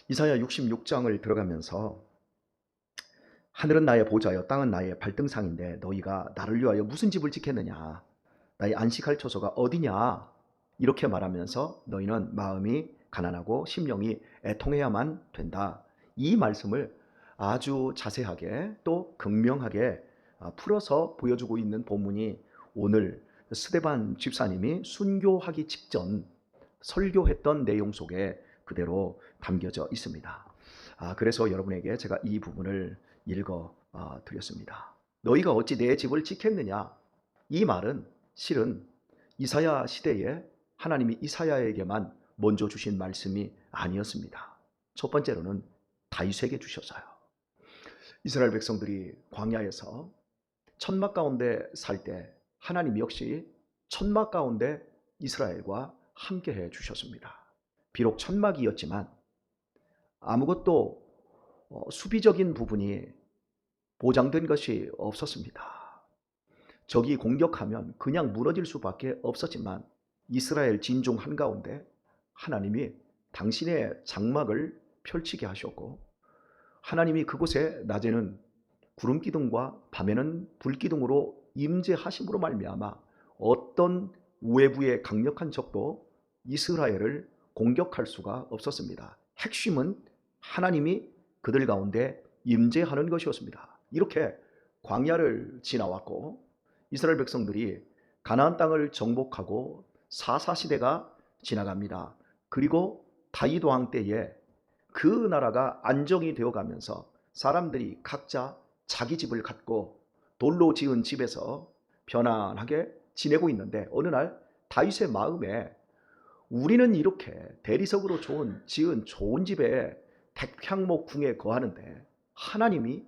이사야 66장을 들어가면서 하늘은 나의 보좌여 땅은 나의 발등상인데 너희가 나를 위하여 무슨 집을 짓겠느냐, 나의 안식할 처소가 어디냐, 이렇게 말하면서 너희는 마음이 가난하고 심령이 애통해야만 된다. 이 말씀을 아주 자세하게 또 극명하게 풀어서 보여주고 있는 본문이 오늘 스데반 집사님이 순교하기 직전 설교했던 내용 속에 그대로 담겨져 있습니다. 그래서 여러분에게 제가 이 부분을 읽어 드렸습니다. 너희가 어찌 내 집을 지켰느냐, 이 말은 실은 이사야 시대에 하나님이 이사야에게만 먼저 주신 말씀이 아니었습니다. 첫 번째로는 다윗에게 주셔서요. 이스라엘 백성들이 광야에서 천막 가운데 살 때 하나님 역시 천막 가운데 이스라엘과 함께해 주셨습니다. 비록 천막이었지만 아무것도 수비적인 부분이 보장된 것이 없었습니다. 적이 공격하면 그냥 무너질 수밖에 없었지만 이스라엘 진중 한가운데 하나님이 당신의 장막을 펼치게 하셨고, 하나님이 그곳에 낮에는 구름기둥과 밤에는 불기둥으로 임재하심으로 말미암아 어떤 외부의 강력한 적도 이스라엘을 공격할 수가 없었습니다. 핵심은 하나님이 그들 가운데 임재하는 것이었습니다. 이렇게 광야를 지나왔고 이스라엘 백성들이 가나안 땅을 정복하고 사사시대가 지나갑니다. 그리고 다윗 왕 때에 그 나라가 안정이 되어가면서 사람들이 각자 자기 집을 갖고 돌로 지은 집에서 편안하게 지내고 있는데, 어느 날 다윗의 마음에 우리는 이렇게 대리석으로 지은 좋은 집에 백향목 궁에 거하는데 하나님이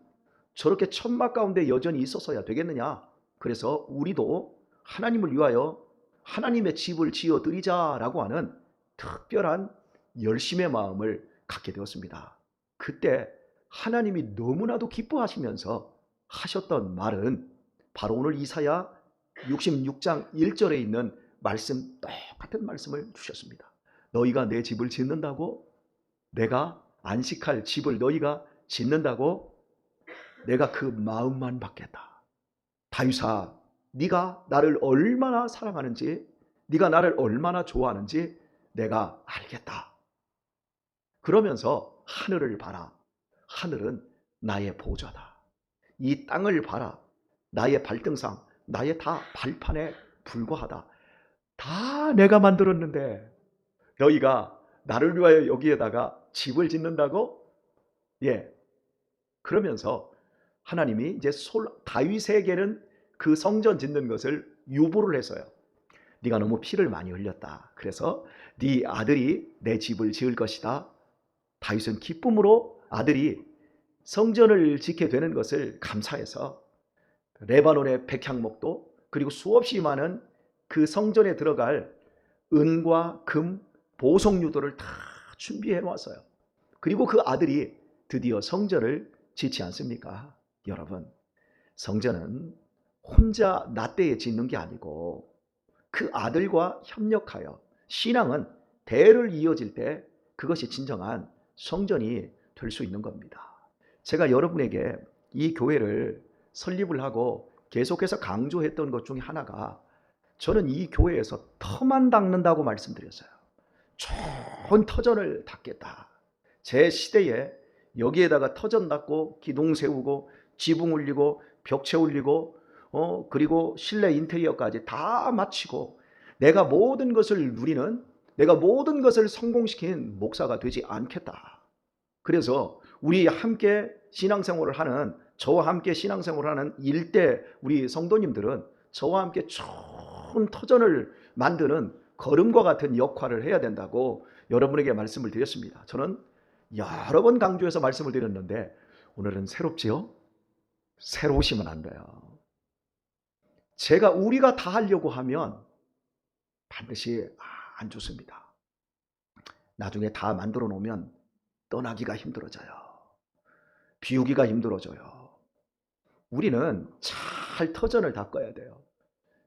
저렇게 천막 가운데 여전히 있었어야 되겠느냐, 그래서 우리도 하나님을 위하여 하나님의 집을 지어 드리자라고 하는 특별한 열심의 마음을 갖게 되었습니다. 그때 하나님이 너무나도 기뻐하시면서 하셨던 말은 바로 오늘 이사야 66장 1절에 있는 말씀, 똑같은 말씀을 주셨습니다. 너희가 내 집을 짓는다고? 내가 안식할 집을 너희가 짓는다고? 내가 그 마음만 받겠다. 다윗아, 네가 나를 얼마나 사랑하는지, 네가 나를 얼마나 좋아하는지 내가 알겠다. 그러면서 하늘을 봐라. 하늘은 나의 보좌다. 이 땅을 봐라. 나의 발등상, 나의 다 발판에 불과하다. 다 내가 만들었는데 너희가 나를 위하여 여기에다가 집을 짓는다고? 예. 그러면서 하나님이 이제 다윗에게는 그 성전 짓는 것을 유보를 했어요. 네가 너무 피를 많이 흘렸다. 그래서 네 아들이 내 집을 지을 것이다. 다윗은 기쁨으로 아들이 성전을 짓게 되는 것을 감사해서 레바논의 백향목도 그리고 수없이 많은 그 성전에 들어갈 은과 금, 보석류들을 다 준비해 놓았어요. 그리고 그 아들이 드디어 성전을 짓지 않습니까? 여러분, 성전은 혼자 나때에 짓는 게 아니고 그 아들과 협력하여, 신앙은 대를 이어질 때 그것이 진정한 성전이 될 수 있는 겁니다. 제가 여러분에게 이 교회를 설립을 하고 계속해서 강조했던 것 중에 하나가, 저는 이 교회에서 터만 닦는다고 말씀드렸어요. 좋은 터전을 닦겠다. 제 시대에 여기에다가 터전 닦고 기둥 세우고 지붕 올리고 벽체 올리고 그리고 실내 인테리어까지 다 마치고 내가 모든 것을 누리는, 내가 모든 것을 성공시킨 목사가 되지 않겠다. 그래서 우리 함께 신앙생활을 하는, 저와 함께 신앙생활을 하는 일대 우리 성도님들은 저와 함께 좋은 터전을 만드는 거름과 같은 역할을 해야 된다고 여러분에게 말씀을 드렸습니다. 저는 여러 번 강조해서 말씀을 드렸는데 오늘은 새롭지요? 새로우시면 안 돼요. 우리가 다 하려고 하면 반드시 안 좋습니다. 나중에 다 만들어 놓으면 떠나기가 힘들어져요. 비우기가 힘들어져요. 우리는 잘 터전을 닦아야 돼요.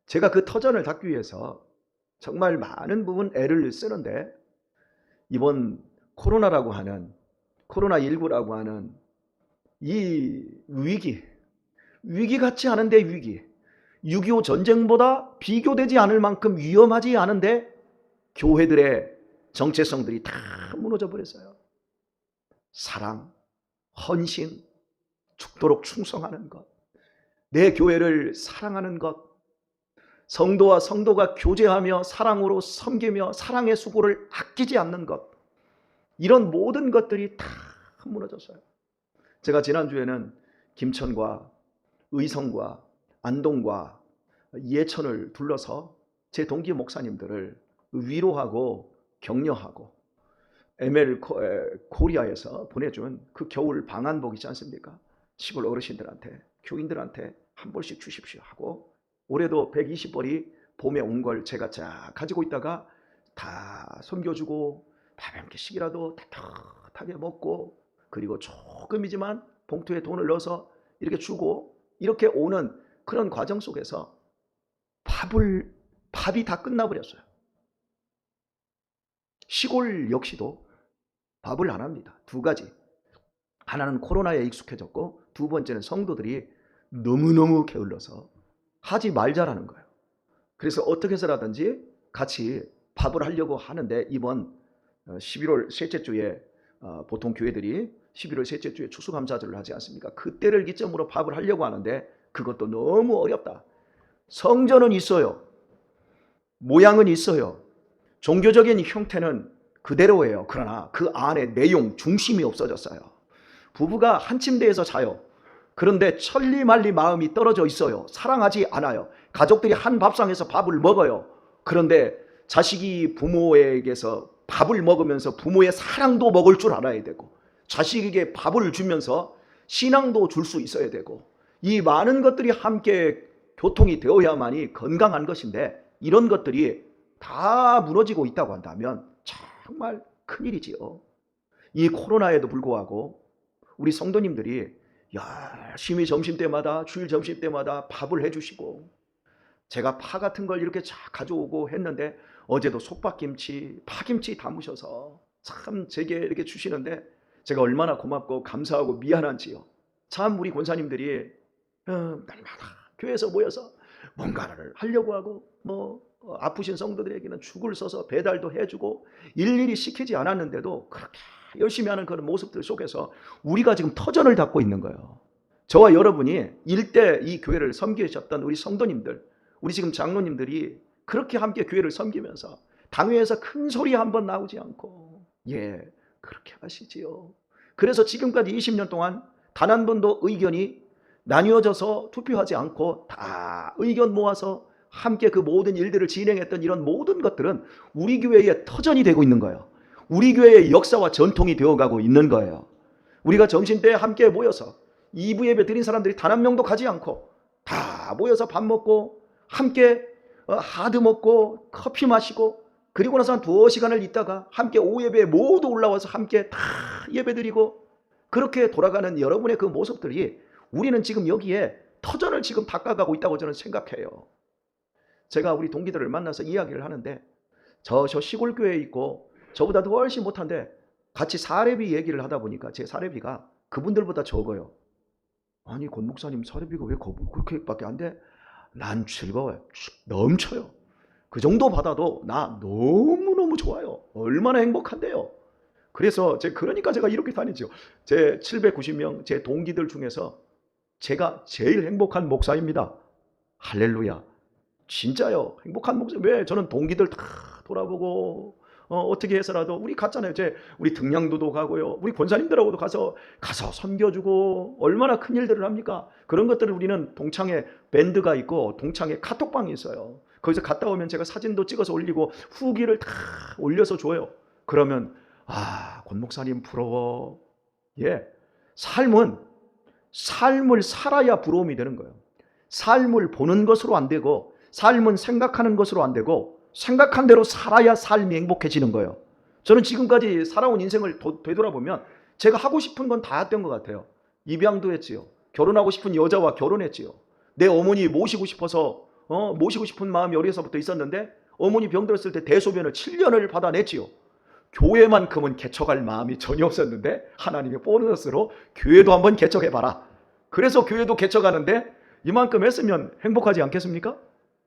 제가 그 터전을 닦기 위해서 정말 많은 부분 애를 쓰는데, 이번 코로나라고 하는 코로나19라고 하는 이 위기 같지 않은데 위기, 6.25 전쟁보다 비교되지 않을 만큼 위험하지 않은데 교회들의 정체성들이 다 무너져 버렸어요. 사랑, 헌신, 죽도록 충성하는 것, 내 교회를 사랑하는 것, 성도와 성도가 교제하며 사랑으로 섬기며 사랑의 수고를 아끼지 않는 것, 이런 모든 것들이 다 무너졌어요. 제가 지난주에는 김천과 의성과 안동과 예천을 둘러서 제 동기 목사님들을 위로하고 격려하고 ML 코리아에서 보내준 그 겨울 방한복 있지 않습니까? 시골 어르신들한테, 교인들한테 한 벌씩 주십시오 하고, 올해도 120벌이 봄에 온 걸 제가 쫙 가지고 있다가 다 섬겨주고 밥 한 끼씩이라도 따뜻하게 먹고, 그리고 조금이지만 봉투에 돈을 넣어서 이렇게 주고, 이렇게 오는 그런 과정 속에서 밥이 다 끝나버렸어요. 시골 역시도 밥을 안 합니다. 두 가지. 하나는 코로나에 익숙해졌고, 두 번째는 성도들이 너무너무 게을러서 하지 말자라는 거예요. 그래서 어떻게 해서라든지 같이 밥을 하려고 하는데, 이번 11월 셋째 주에 보통 교회들이 11월 셋째 주에 추수감사절을 하지 않습니까? 그때를 기점으로 밥을 하려고 하는데 그것도 너무 어렵다. 성전은 있어요. 모양은 있어요. 종교적인 형태는 그대로예요. 그러나 그 안에 내용, 중심이 없어졌어요. 부부가 한 침대에서 자요. 그런데 천리말리 마음이 떨어져 있어요. 사랑하지 않아요. 가족들이 한 밥상에서 밥을 먹어요. 그런데 자식이 부모에게서 밥을 먹으면서 부모의 사랑도 먹을 줄 알아야 되고, 자식에게 밥을 주면서 신앙도 줄 수 있어야 되고, 이 많은 것들이 함께 교통이 되어야만이 건강한 것인데, 이런 것들이 다 무너지고 있다고 한다면 정말 큰일이지요. 이 코로나에도 불구하고 우리 성도님들이 열심히 점심때마다, 주일 점심때마다 밥을 해주시고, 제가 파 같은 걸 이렇게 쫙 가져오고 했는데 어제도 속박김치, 파김치 담으셔서 참 제게 이렇게 주시는데 제가 얼마나 고맙고 감사하고 미안한지요. 참 우리 권사님들이 날마다 교회에서 모여서 뭔가를 하려고 하고, 아프신 성도들에게는 죽을 써서 배달도 해주고 일일이 시키지 않았는데도 그렇게 열심히 하는 그런 모습들 속에서 우리가 지금 터전을 닫고 있는 거예요. 저와 여러분이 일대 이 교회를 섬기셨던 우리 성도님들, 우리 지금 장로님들이 그렇게 함께 교회를 섬기면서 당회에서 큰 소리 한번 나오지 않고 그렇게 하시지요. 그래서 지금까지 20년 동안 단 한 번도 의견이 나뉘어져서 투표하지 않고 다 의견 모아서 함께 그 모든 일들을 진행했던 이런 모든 것들은 우리 교회의 터전이 되고 있는 거예요. 우리 교회의 역사와 전통이 되어가고 있는 거예요. 우리가 점심때 함께 모여서 2부 예배 드린 사람들이 단 한 명도 가지 않고 다 모여서 밥 먹고 함께 하드 먹고 커피 마시고, 그리고 나서 한 2시간을 있다가 함께 오후 예배에 모두 올라와서 함께 다 예배 드리고, 그렇게 돌아가는 여러분의 그 모습들이 우리는 지금 여기에 터전을 지금 닦아가고 있다고 저는 생각해요. 제가 우리 동기들을 만나서 이야기를 하는데 저 시골 교회에 있고 저보다도 훨씬 못한데 같이 사례비 얘기를 하다 보니까 제 사례비가 그분들보다 적어요. 아니 권 목사님 사례비가 왜 그렇게밖에 안 돼? 난 즐거워요. 넘쳐요. 그 정도 받아도 나 너무너무 좋아요. 얼마나 행복한데요. 그래서 그러니까 제가 이렇게 다니죠. 제 790명 제 동기들 중에서 제가 제일 행복한 목사입니다. 할렐루야. 진짜요. 행복한 목사. 왜? 저는 동기들 다 돌아보고 어떻게 해서라도 우리 갔잖아요. 우리 등량도도 가고요. 우리 권사님들하고도 가서 섬겨주고 얼마나 큰 일들을 합니까? 그런 것들을 우리는 동창회 밴드가 있고 동창회 카톡방이 있어요. 거기서 갔다 오면 제가 사진도 찍어서 올리고 후기를 다 올려서 줘요. 그러면 권 목사님 부러워. 삶을 살아야 부러움이 되는 거예요. 삶을 보는 것으로 안 되고, 삶은 생각하는 것으로 안 되고, 생각한 대로 살아야 삶이 행복해지는 거예요. 저는 지금까지 살아온 인생을 되돌아보면 제가 하고 싶은 건 다 했던 것 같아요. 입양도 했지요. 결혼하고 싶은 여자와 결혼했지요. 내 어머니 모시고 싶어서 모시고 싶은 마음이 어려서부터 있었는데 어머니 병들었을 때 대소변을 7년을 받아냈지요. 교회만큼은 개척할 마음이 전혀 없었는데 하나님의 보너스로 교회도 한번 개척해봐라. 그래서 교회도 개척하는데 이만큼 했으면 행복하지 않겠습니까?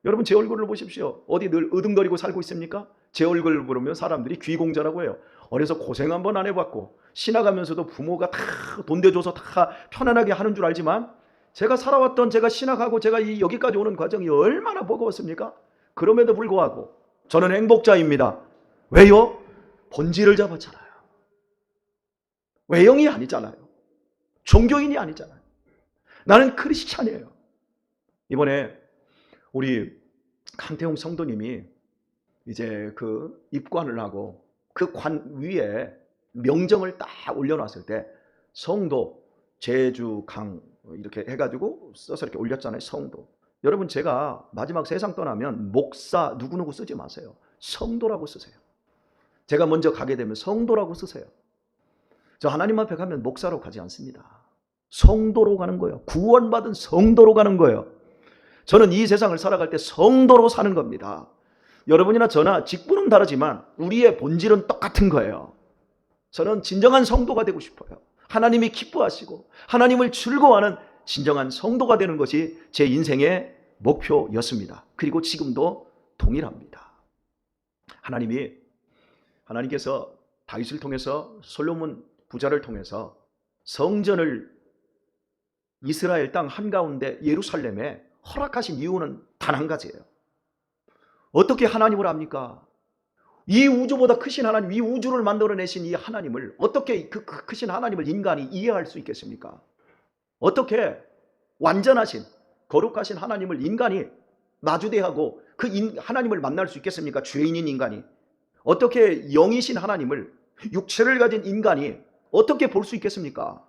여러분 제 얼굴을 보십시오. 어디 늘 으둥거리고 살고 있습니까? 제 얼굴을 보면 사람들이 귀공자라고 해요. 어려서 고생 한번 안 해봤고 신학하면서도 부모가 다 돈 대줘서 다 편안하게 하는 줄 알지만 제가 살아왔던, 제가 신학하고 제가 여기까지 오는 과정이 얼마나 버거웠습니까? 그럼에도 불구하고 저는 행복자입니다. 왜요? 본질을 잡았잖아요. 외형이 아니잖아요. 종교인이 아니잖아요. 나는 크리스찬이에요. 이번에 우리 강태용 성도님이 이제 그 입관을 하고 그 관 위에 명정을 딱 올려놨을 때 성도, 제주, 강 이렇게 해가지고 써서 이렇게 올렸잖아요. 성도. 여러분 제가 마지막 세상 떠나면 목사 누구누구 쓰지 마세요. 성도라고 쓰세요. 제가 먼저 가게 되면 성도라고 쓰세요. 저 하나님 앞에 가면 목사로 가지 않습니다. 성도로 가는 거예요. 구원받은 성도로 가는 거예요. 저는 이 세상을 살아갈 때 성도로 사는 겁니다. 여러분이나 저나 직분은 다르지만 우리의 본질은 똑같은 거예요. 저는 진정한 성도가 되고 싶어요. 하나님이 기뻐하시고 하나님을 즐거워하는 진정한 성도가 되는 것이 제 인생의 목표였습니다. 그리고 지금도 동일합니다. 하나님께서 다윗을 통해서 솔로몬 부자를 통해서 성전을 이스라엘 땅 한가운데 예루살렘에 허락하신 이유는 단 한 가지예요. 어떻게 하나님을 압니까? 이 우주보다 크신 하나님, 이 우주를 만들어내신 이 하나님을 어떻게 그 크신 하나님을 인간이 이해할 수 있겠습니까? 어떻게 완전하신 거룩하신 하나님을 인간이 마주대하고 그 하나님을 만날 수 있겠습니까? 죄인인 인간이. 어떻게 영이신 하나님을 육체를 가진 인간이 어떻게 볼 수 있겠습니까?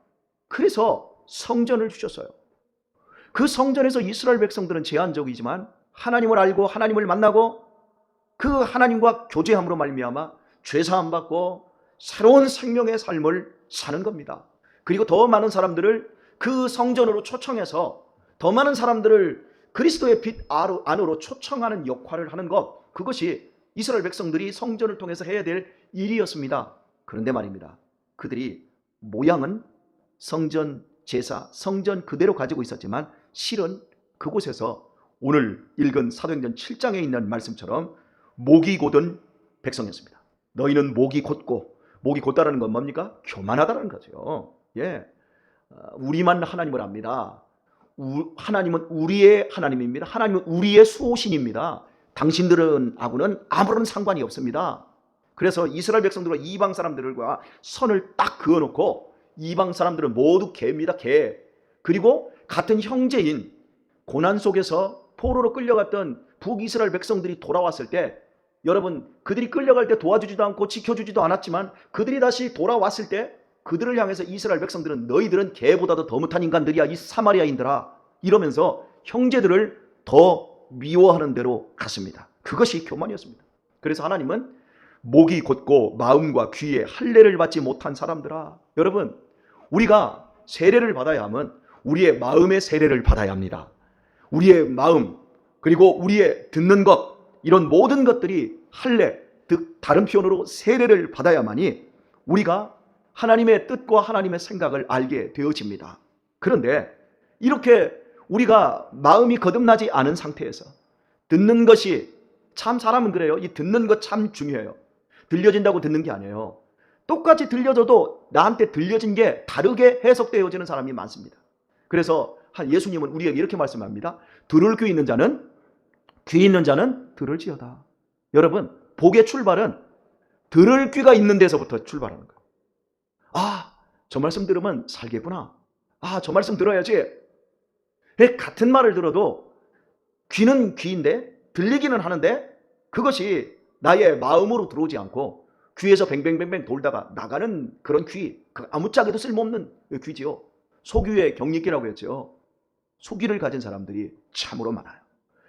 그래서 성전을 주셨어요. 그 성전에서 이스라엘 백성들은 제한적이지만 하나님을 알고 하나님을 만나고 그 하나님과 교제함으로 말미암아 죄사함 받고 새로운 생명의 삶을 사는 겁니다. 그리고 더 많은 사람들을 그 성전으로 초청해서 더 많은 사람들을 그리스도의 빛 안으로 초청하는 역할을 하는 것, 그것이 이스라엘 백성들이 성전을 통해서 해야 될 일이었습니다. 그런데 말입니다, 그들이 모양은 성전 제사, 성전 그대로 가지고 있었지만 실은 그곳에서 오늘 읽은 사도행전 7장에 있는 말씀처럼 목이 곧은 백성이었습니다. 너희는 목이 곧고, 목이 곧다라는 건 뭡니까? 교만하다는 거죠. 예, 우리만 하나님을 압니다. 하나님은 우리의 하나님입니다. 하나님은 우리의 수호신입니다. 당신들은 하고는 아무런 상관이 없습니다. 그래서 이스라엘 백성들과 이방 사람들과 선을 딱 그어놓고 이방 사람들은 모두 개입니다. 개. 그리고 같은 형제인 고난 속에서 포로로 끌려갔던 북이스라엘 백성들이 돌아왔을 때, 여러분 그들이 끌려갈 때 도와주지도 않고 지켜주지도 않았지만 그들이 다시 돌아왔을 때 그들을 향해서 이스라엘 백성들은 너희들은 개보다도 더 못한 인간들이야 이 사마리아인들아 이러면서 형제들을 더 미워하는 대로 갔습니다. 그것이 교만이었습니다. 그래서 하나님은 목이 곧고 마음과 귀에 할례를 받지 못한 사람들아, 여러분 우리가 세례를 받아야 하면 우리의 마음의 세례를 받아야 합니다. 우리의 마음 그리고 우리의 듣는 것, 이런 모든 것들이 할례, 즉 다른 표현으로 세례를 받아야만이 우리가 하나님의 뜻과 하나님의 생각을 알게 되어집니다. 그런데 이렇게 우리가 마음이 거듭나지 않은 상태에서 듣는 것이, 참 사람은 그래요. 이 듣는 것 참 중요해요. 들려진다고 듣는 게 아니에요. 똑같이 들려져도 나한테 들려진 게 다르게 해석되어지는 사람이 많습니다. 그래서 예수님은 우리에게 이렇게 말씀합니다. 들을 귀 있는 자는 들을지어다. 여러분, 복의 출발은 들을 귀가 있는 데서부터 출발하는 거예요. 아, 저 말씀 들으면 살겠구나. 아, 저 말씀 들어야지. 같은 말을 들어도 귀는 귀인데 들리기는 하는데 그것이 나의 마음으로 들어오지 않고 귀에서 뱅뱅뱅뱅 돌다가 나가는 그런 귀, 아무짝에도 쓸모없는 귀지요. 소귀의 경리귀라고 했죠. 소귀를 가진 사람들이 참으로 많아요.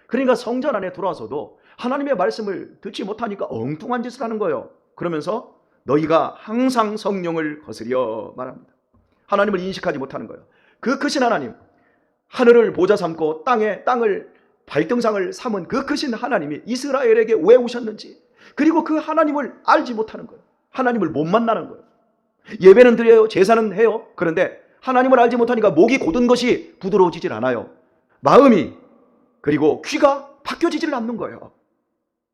그러니까 성전 안에 들어와서도 하나님의 말씀을 듣지 못하니까 엉뚱한 짓을 하는 거예요. 그러면서 너희가 항상 성령을 거스려 말합니다. 하나님을 인식하지 못하는 거예요. 그 크신 하나님, 하늘을 보좌 삼고 땅을 발등상을 삼은 그 크신 하나님이 이스라엘에게 왜 오셨는지, 그리고 그 하나님을 알지 못하는 거예요. 하나님을 못 만나는 거예요. 예배는 드려요. 제사는 해요. 그런데 하나님을 알지 못하니까 목이 곧은 것이 부드러워지질 않아요. 마음이 그리고 귀가 바뀌어지질 않는 거예요.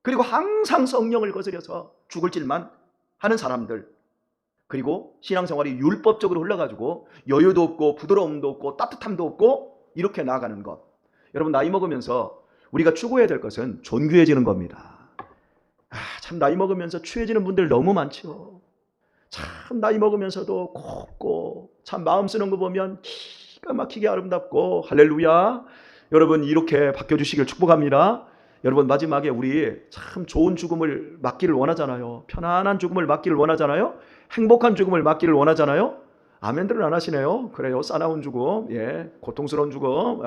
그리고 항상 성령을 거스려서 죽을 짓만 하는 사람들, 그리고 신앙생활이 율법적으로 흘러가지고 여유도 없고 부드러움도 없고 따뜻함도 없고 이렇게 나아가는 것. 여러분, 나이 먹으면서 우리가 추구해야 될 것은 존귀해지는 겁니다. 참 나이 먹으면서 추해지는 분들 너무 많죠. 참 나이 먹으면서도 곱고 참 마음 쓰는 거 보면 기가 막히게 아름답고 할렐루야. 여러분, 이렇게 바뀌어주시길 축복합니다. 여러분, 마지막에 우리 참 좋은 죽음을 맞기를 원하잖아요. 편안한 죽음을 맞기를 원하잖아요. 행복한 죽음을 맞기를 원하잖아요. 아멘들은 안 하시네요. 그래요. 싸나운 죽음, 고통스러운 죽음,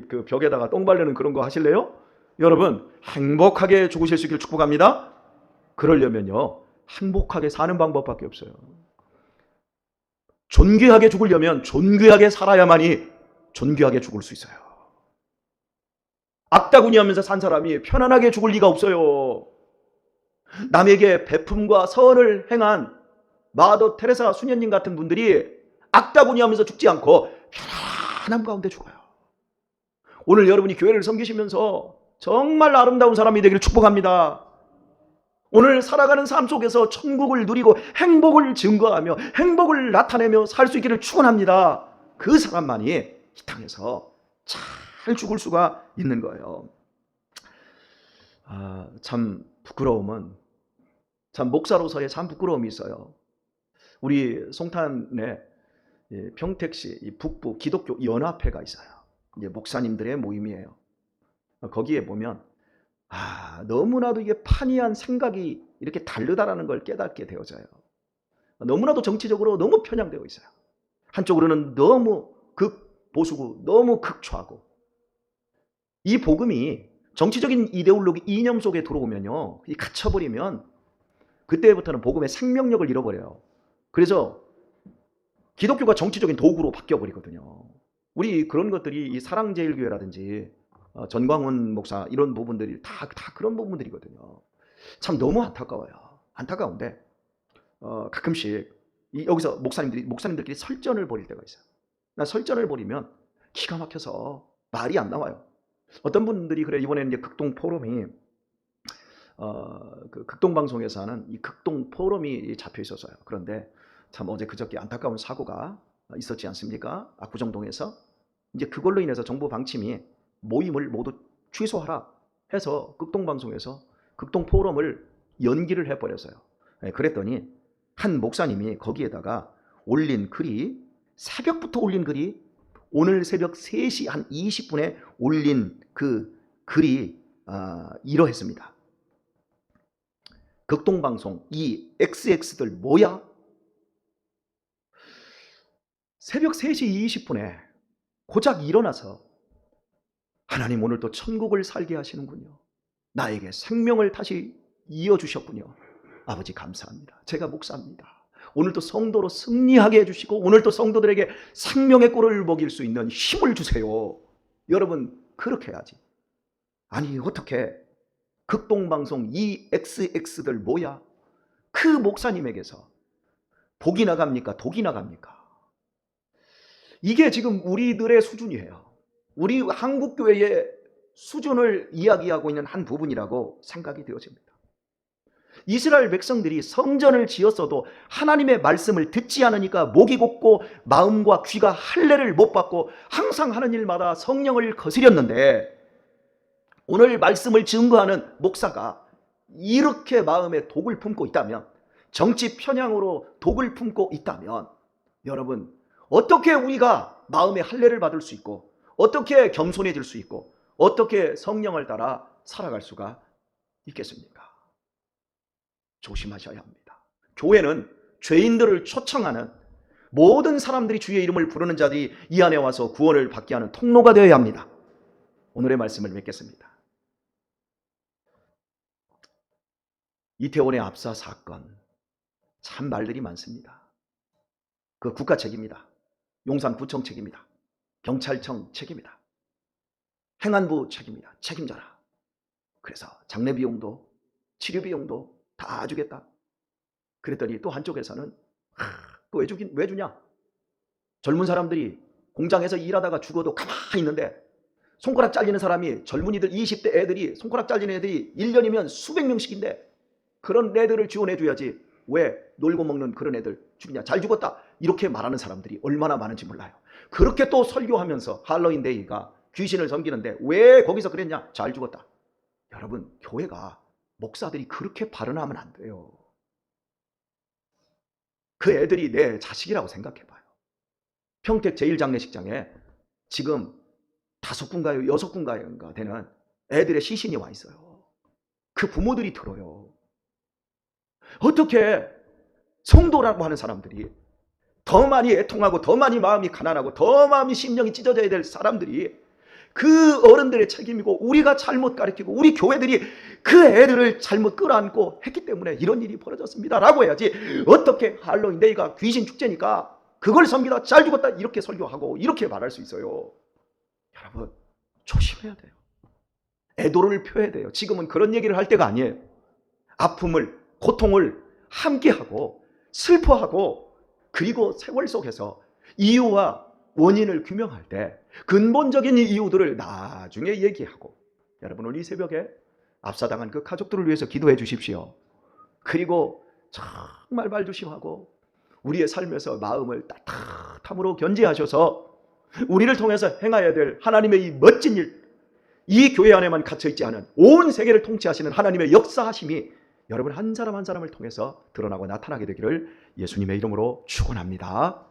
그 벽에다가 똥 바르는 그런 거 하실래요? 여러분, 행복하게 죽으실 수 있기를 축복합니다. 그러려면요, 행복하게 사는 방법밖에 없어요. 존귀하게 죽으려면 존귀하게 살아야만이 존귀하게 죽을 수 있어요. 악다구니 하면서 산 사람이 편안하게 죽을 리가 없어요. 남에게 베품과 선을 행한 마더 테레사 수녀님 같은 분들이 악다구니 하면서 죽지 않고 편안함 가운데 죽어요. 오늘 여러분이 교회를 섬기시면서 정말 아름다운 사람이 되기를 축복합니다. 오늘 살아가는 삶 속에서 천국을 누리고 행복을 증거하며 행복을 나타내며 살 수 있기를 축원합니다. 그 사람만이 이 땅에서 잘 죽을 수가 있는 거예요. 참 부끄러움은, 참 목사로서의 참 부끄러움이 있어요. 우리 송탄에 평택시 북부 기독교 연합회가 있어요. 이제 목사님들의 모임이에요. 거기에 보면 너무나도 이게 판이한 생각이 이렇게 다르다라는 걸 깨닫게 되어져요. 너무나도 정치적으로 너무 편향되어 있어요. 한쪽으로는 너무 극보수고 너무 극좌고. 이 복음이 정치적인 이데올로기 이념 속에 들어오면요, 이 갇혀버리면 그때부터는 복음의 생명력을 잃어버려요. 그래서 기독교가 정치적인 도구로 바뀌어버리거든요. 우리 그런 것들이 이 사랑제일교회라든지 전광훈 목사 이런 부분들이 다 그런 부분들이거든요. 참 너무 안타까워요. 안타까운데 가끔씩 여기서 목사님들끼리 설전을 벌일 때가 있어요. 나 설전을 벌이면 기가 막혀서 말이 안 나와요. 어떤 분들이 그래, 이번에는 이제 극동 포럼이 그 극동 방송에서 하는 이 극동 포럼이 잡혀 있었어요. 그런데 참 어제 그저께 안타까운 사고가 있었지 않습니까? 압구정동에서 이제 그걸로 인해서 정부 방침이 모임을 모두 취소하라 해서 극동 방송에서 극동 포럼을 연기를 해버렸어요. 그랬더니 한 목사님이 거기에다가 올린 글이, 새벽부터 올린 글이, 오늘 새벽 3시 한 20분에 올린 그 글이 이러했습니다. 극동방송 이 XX들 뭐야? 새벽 3시 20분에 고작 일어나서 하나님 오늘 또 천국을 살게 하시는군요. 나에게 생명을 다시 이어주셨군요. 아버지 감사합니다. 제가 목사입니다. 오늘도 성도로 승리하게 해주시고 오늘도 성도들에게 생명의 꼴을 먹일 수 있는 힘을 주세요. 여러분 그렇게 해야지. 아니 어떻게 극동방송 이 XX들 뭐야? 그 목사님에게서 복이 나갑니까? 독이 나갑니까? 이게 지금 우리들의 수준이에요. 우리 한국교회의 수준을 이야기하고 있는 한 부분이라고 생각이 되어집니다. 이스라엘 백성들이 성전을 지었어도 하나님의 말씀을 듣지 않으니까 목이 곧고 마음과 귀가 할례를 못 받고 항상 하는 일마다 성령을 거스렸는데, 오늘 말씀을 증거하는 목사가 이렇게 마음에 독을 품고 있다면, 정치 편향으로 독을 품고 있다면, 여러분 어떻게 우리가 마음의 할례를 받을 수 있고 어떻게 겸손해질 수 있고 어떻게 성령을 따라 살아갈 수가 있겠습니까? 조심하셔야 합니다. 교회는 죄인들을 초청하는, 모든 사람들이 주의 이름을 부르는 자들이 이 안에 와서 구원을 받게 하는 통로가 되어야 합니다. 오늘의 말씀을 맺겠습니다. 이태원의 압사 사건, 참 말들이 많습니다. 그 국가 책임이다. 용산구청 책임이다. 경찰청 책임이다. 행안부 책임이다. 책임져라. 그래서 장례 비용도 치료 비용도 다 주겠다. 그랬더니 또 한쪽에서는 왜 주냐? 젊은 사람들이 공장에서 일하다가 죽어도 가만히 있는데 손가락 잘리는 사람이, 젊은이들 20대 애들이, 손가락 잘리는 애들이 1년이면 수백 명씩인데 그런 애들을 지원해 줘야지 왜 놀고 먹는 그런 애들 죽이냐, 잘 죽었다, 이렇게 말하는 사람들이 얼마나 많은지 몰라요. 그렇게 또 설교하면서 할로윈데이가 귀신을 섬기는데 왜 거기서 그랬냐, 잘 죽었다. 여러분, 교회가, 목사들이 그렇게 발언하면 안 돼요. 그 애들이 내 자식이라고 생각해봐요. 평택 제1장례식장에 지금 5군가요 6군가인가 되는 애들의 시신이 와 있어요. 그 부모들이 들어요. 어떻게 성도라고 하는 사람들이, 더 많이 애통하고 더 많이 마음이 가난하고 더 마음이 심령이 찢어져야 될 사람들이 그 어른들의 책임이고 우리가 잘못 가르치고 우리 교회들이 그 애들을 잘못 끌어안고 했기 때문에 이런 일이 벌어졌습니다 라고 해야지, 어떻게 할로윈데이가 귀신 축제니까 그걸 섬기다 잘 죽었다 이렇게 설교하고 이렇게 말할 수 있어요. 여러분, 조심해야 돼요. 애도를 표해야 돼요. 지금은 그런 얘기를 할 때가 아니에요. 아픔을, 고통을 함께하고 슬퍼하고, 그리고 세월 속에서 이유와 원인을 규명할 때 근본적인 이유들을 나중에 얘기하고, 여러분 오늘 이 새벽에 압사당한 그 가족들을 위해서 기도해 주십시오. 그리고 정말 말조심하고 우리의 삶에서 마음을 따뜻함으로 견지하셔서 우리를 통해서 행해야 될 하나님의 이 멋진 일, 이 교회 안에만 갇혀있지 않은 온 세계를 통치하시는 하나님의 역사하심이 여러분 한 사람 한 사람을 통해서 드러나고 나타나게 되기를 예수님의 이름으로 축원합니다.